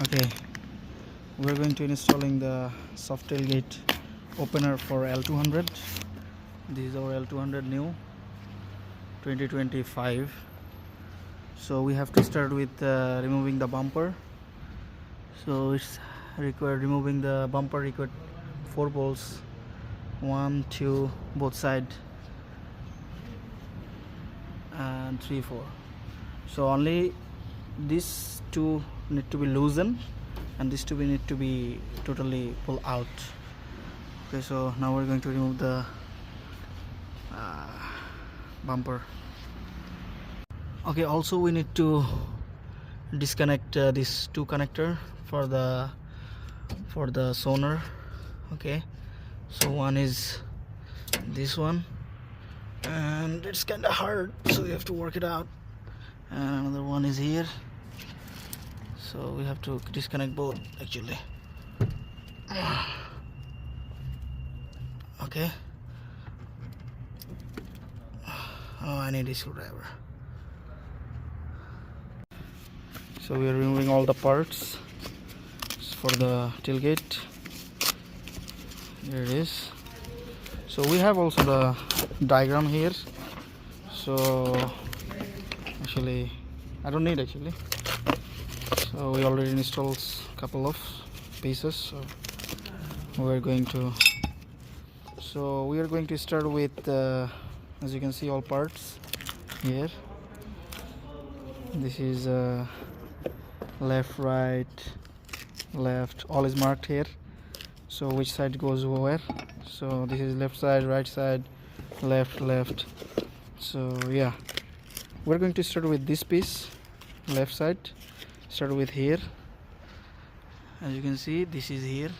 Okay, we're going to installing the soft tailgate opener for L200. This is our L200 new 2025. So we have to start with removing the bumper. So it's required removing the bumper required 4 bolts, 1, 2 both side, and 3, 4. So only these two need to be loosened and these two need to be totally pulled out. Okay, so now we're going to remove the bumper. Okay, also we need to disconnect these two connector for the sonar. Okay, so one is this one and it's kind of hard, so you have to work it out, and another one is here, so we have to disconnect both actually. Okay, oh, I need a screwdriver. So we are removing all the parts for the tailgate. Here it is. So we have also the diagram here, so actually I don't need actually. So we already installed a couple of pieces, so we are going to start with as you can see, all parts here. This is left, right, left, all is marked here, so which side goes where. So this is left side, right side, left. So yeah, we're going to start with this piece, left side. Start with here. As you can see, this is here,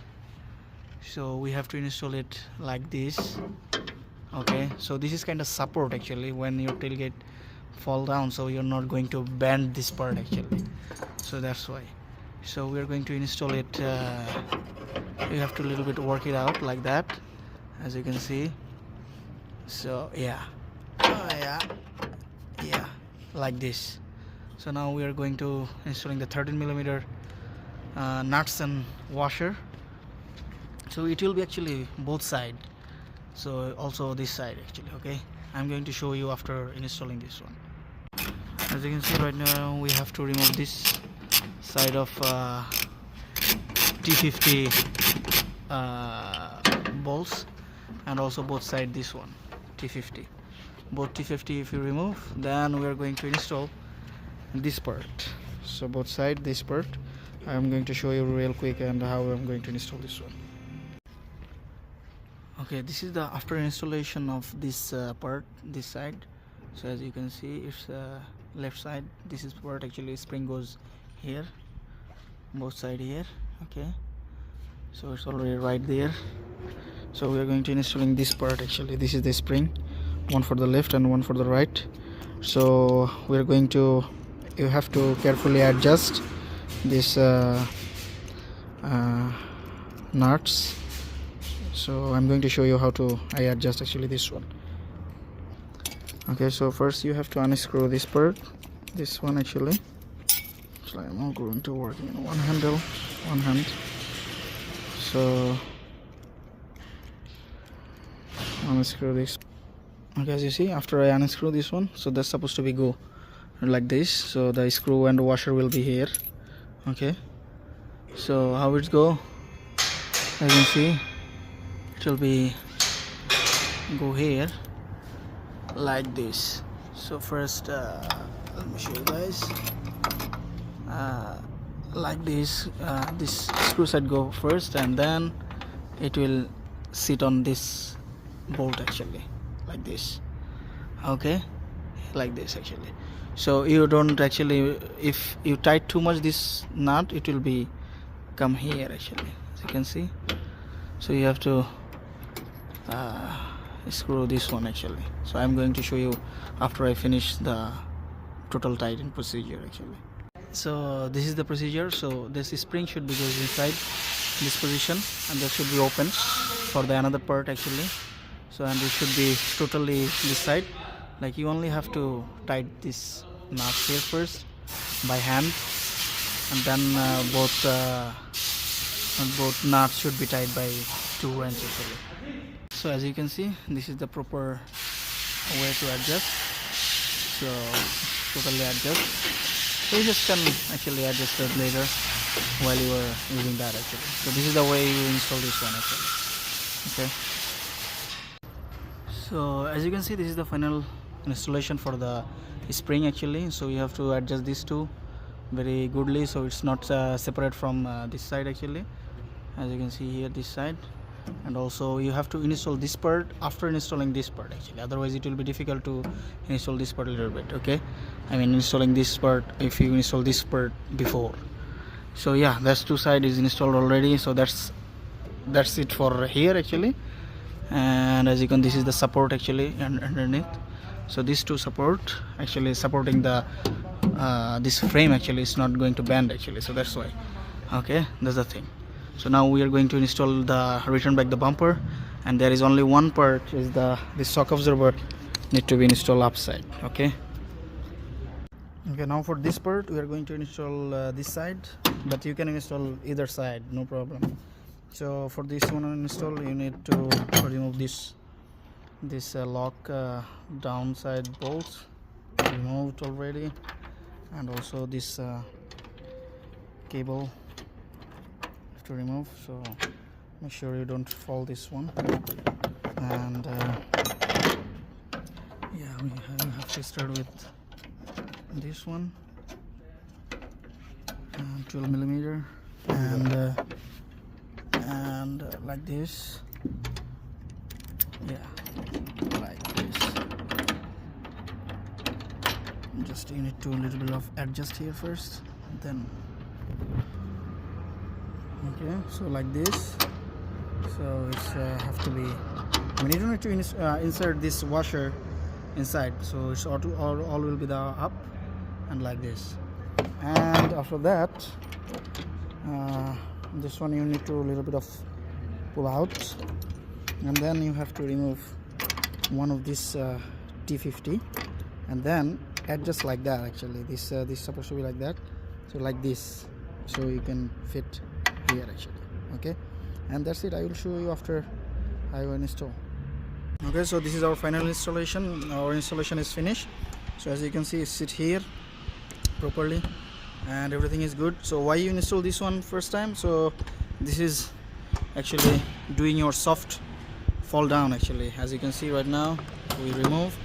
so we have to install it like this. Okay, so this is kind of support actually when your tailgate fall down, so you're not going to bend this part actually, so that's why. So we're going to install it, you have to a little bit work it out like that, as you can see. So yeah, like this. So now we are going to installing the 13mm nuts and washer. So it will be actually both side, so also this side actually. Okay, I'm going to show you after installing this one. As you can see right now, we have to remove this side of T50 bolts, and also both side this one T50, both T50. If you remove, then we are going to install this part. So both side this part I'm going to show you real quick and how I'm going to install this one. Okay, this is the after installation of this part, this side. So as you can see, it's left side. This is part actually spring goes here, both side here. Okay, so it's already right there. So we are going to installing this part actually. This is the spring, one for the left and one for the right. So we are going to, you have to carefully adjust this nuts. So I'm going to show you how to I adjust actually this one. Okay, so first you have to unscrew this part, this one actually. So I'm not going to work in one hand. So unscrew this. Okay, as you see, after I unscrew this one, so that's supposed to be go like this. So the screw and the washer will be here. Okay, so how it go, as you can see, it will be go here like this. So first let me show you guys, like this. This screw side go first, and then it will sit on this bolt actually, like this. Okay, like this actually. So you don't actually, if you tight too much this nut, it will be come here actually, as you can see. So you have to screw this one actually. So I'm going to show you after I finish the total tightening procedure actually. So this is the procedure. So this spring should be goes inside this position, and that should be open for the another part actually. So and it should be totally this side. Like you only have to tight this nut here first by hand, and then both nuts should be tied by 2 wrenches actually. So as you can see, this is the proper way to adjust. So totally adjust. So you just can actually adjust it later while you are using that actually. So this is the way you install this one actually. Okay. So as you can see, this is the final installation for the spring actually. So you have to adjust these two very goodly so it's not separate from this side actually, as you can see here, this side. And also you have to install this part after installing this part actually, otherwise it will be difficult to install this part a little bit. Okay, I mean installing this part if you install this part before. So yeah, that's two side is installed already. So that's it for here actually. And as you can, this is the support actually and underneath. So these two support actually supporting the this frame actually is not going to bend actually, so that's why. Okay, that's the thing. So now we are going to install the return back the bumper, and there is only one part is this shock absorber need to be installed upside. Okay, now for this part we are going to install this side, but you can install either side, no problem. So for this one install, you need to remove this lock downside bolts removed already, and also this cable to remove. So make sure you don't fall this one. And yeah, we have to start with this one, 12 millimeter, and like this. Yeah, like this. Just you need to a little bit of adjust here first, then okay, so like this. So it's have to be, I mean you don't need to insert this washer inside, so it's all will be the up and like this. And after that this one you need to a little bit of pull out, and then you have to remove one of this T50, and then adjust like that actually. This is supposed to be like that, so like this, so you can fit here actually. Okay, and that's it. I will show you after I will install. Okay, so this is our final installation. Our installation is finished. So as you can see, it sits here properly and everything is good. So why you install this one first time? So this is actually doing your soft fall down actually. As you can see right now, we remove,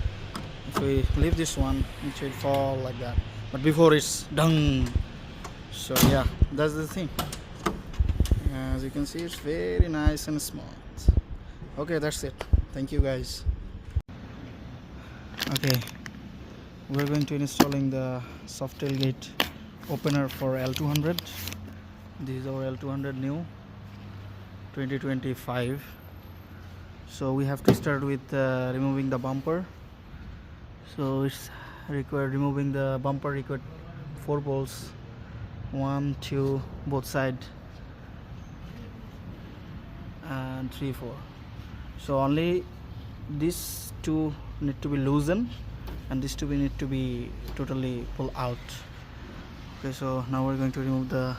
if we leave this one, it should fall like that, but before it's done. So yeah, that's the thing. As you can see, it's very nice and smooth. Okay, that's it. Thank you guys. Okay, we're going to installing the soft tailgate opener for L200. This is our L200 new 2025. So we have to start with removing the bumper. So it's required removing the bumper, required 4 bolts, 1, 2 both side, and 3, 4. So only these two need to be loosened and these two need to be totally pulled out. Okay, so now we're going to remove the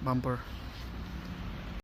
bumper.